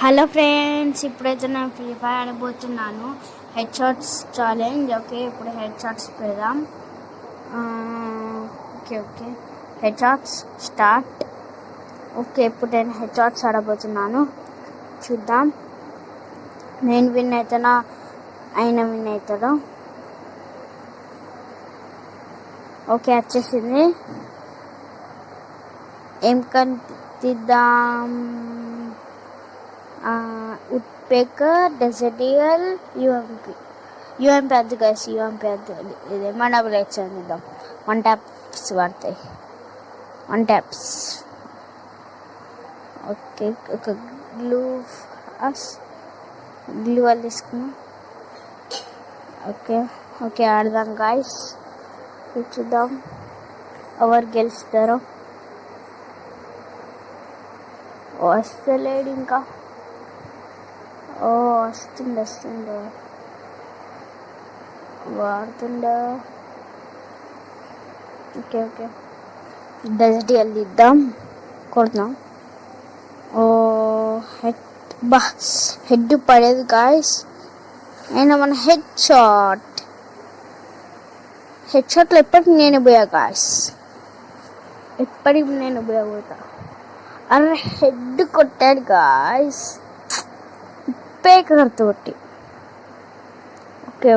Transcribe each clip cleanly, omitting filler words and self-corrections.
Hello friends, ఇప్పుడైతే నేను Free Fire ఆడబోతున్నాను. Head shots challenge. ఓకే, ఇప్పుడు హెడ్ షాట్స్ పెడదాం. Okay head shots start. Okay, ఇప్పుడు నేను హెడ్ షాట్స్ ఆడబోతున్నాను. చూద్దాం నేను విన్ అవుతానా, ఆయన విన్ అవుతాడు. ఓకే, వచ్చేసింది. ఏం కనిపిద్దాం? ఉడ్పెకర్, డెజర్ట్ ఈగల్, యూఎంపీ వద్దు గైస్, యూఎంపీ వద్దు. ఇదేమో డబుల్ హెచ్ అందిద్దాం. 1 ట్యాప్స్ పడతాయి, 1 ట్యాప్స్. ఓకే, ఒక గ్లూ వాళ్ళు తీసుకున్నాం. ఓకే ఆడదాం గాయస్. చూద్దాం ఎవరు గెలుస్తారో. వస్తలేడు ఇంకా. వస్తుండ వాడుతుండ. ఓకే డెజర్ట్ వెళ్ళిద్దాం, కొడదాం. హెడ్ పడేది గాయస్. అయినా మన హెడ్ షాట్లో ఎప్పటికి నేను పోయా గాయస్, ఎప్పటికి నేను పోతా. అరే హెడ్ కొట్టాడు గాయస్, పేకర్ తోటి.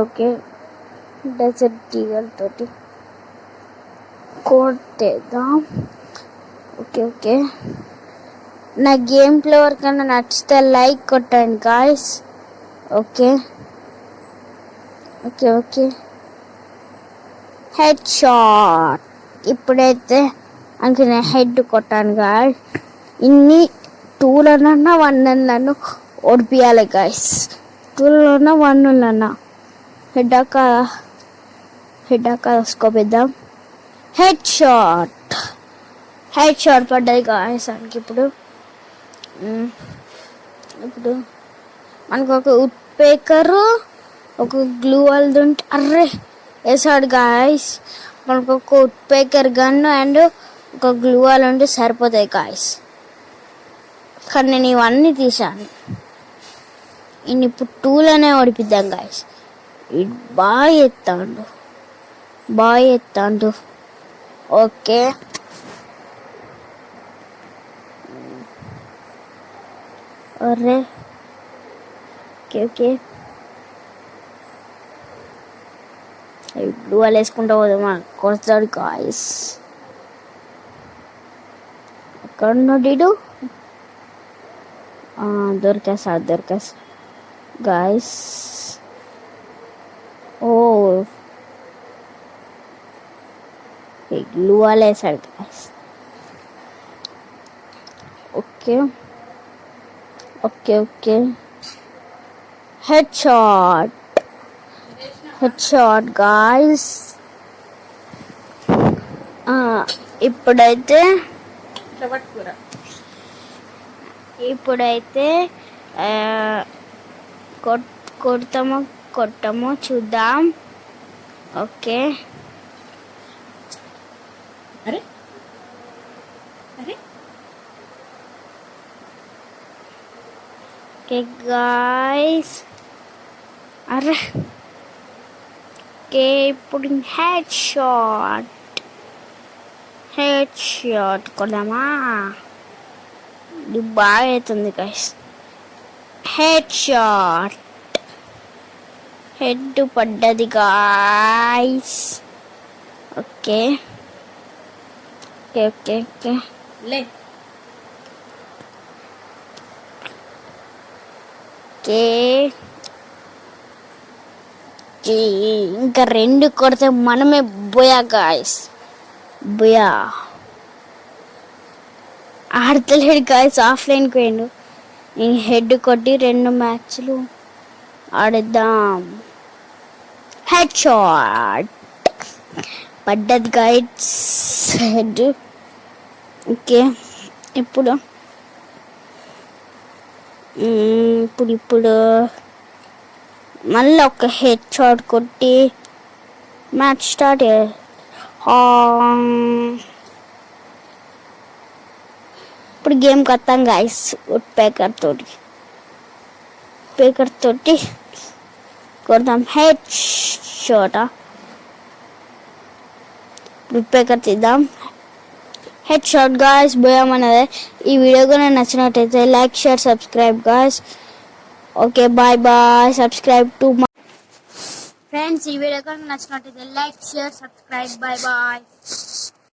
ఓకే డెజర్ట్ ఈగల్ తోటి కొట్టేద్దాం. ఓకే నా గేమ్ ప్లే ఎవరికైనా నచ్చితే లైక్ కొట్టండి గాయస్. Okay head shot. ఇప్పుడైతే అనుకునే హెడ్ కొట్టాను గాయస్. ఇన్ని 2 1 ఓడిపియాలి గాయస్. 2 1 హెడ్ దాకా వేసుకోపిద్దాం. హెడ్ షాట్ పడ్డది గాయస్. మనకి ఇప్పుడు మనకు ఒక ఉడ్పెకర్, ఒక గ్లూ వాల్ ఉంటే అర్రే వేసాడు గాయస్. మనకు ఒక ఉడ్పెకర్ గన్ అండ్ ఒక గ్లూ వాల్ ఉంటే సరిపోతాయి గాయస్. కానీ నేను ఇవన్నీ తీసాను. ఇప్పుడు 2 ఓడిపిద్దాం గాయస్. బాగా ఎత్తాడు. ఓకే అరే ఓకే వాళ్ళు వేసుకుంటా పోదామా, కొడతాడు గాయస్. ఎక్కడున్నాడు? దొరికేసా గాయస్. గ్లూ వాల్ వేసాడు guys. Okay head shot guys. ఇప్పుడైతే కొట్టమో చూద్దాం. Okay guys. అరే ఇప్పుడు హెడ్ షాట్ కొడదామా? ఇది బాగా అవుతుంది గాయస్. హెడ్ షాట్, హెడ్ పడ్డది గాయస్. ఓకే ఇంకా 2 కొడితే మనమే బోయా గాయస్. ఆడతలేడు గాయస్, ఆఫ్లైన్కి పోయిండు. నేను హెడ్ కొట్టి 2 మ్యాచ్లు ఆడిద్దాం. హెడ్ షాట్ పడ్డది గాయస్, హెడ్. ఓకే ఇప్పుడు మళ్ళీ ఒక హెడ్ షాట్ కొట్టి మ్యాచ్ స్టార్ట్. ఇప్పుడు గేమ్ కత్తాం గాయస్ ఉడ్పెకర్ తోటి. పేకర్ తోటి కొడదాం. Head shot. పేకర్ తీద్దాం. Head shot guys. పోయామన్నదే. ఈ వీడియో కూడా నచ్చినట్టయితే like, share, subscribe guys. Okay, bye bye. Subscribe to my friends. ఈ వీడియో కూడా నచ్చినట్టయితే like, share, subscribe. Bye bye.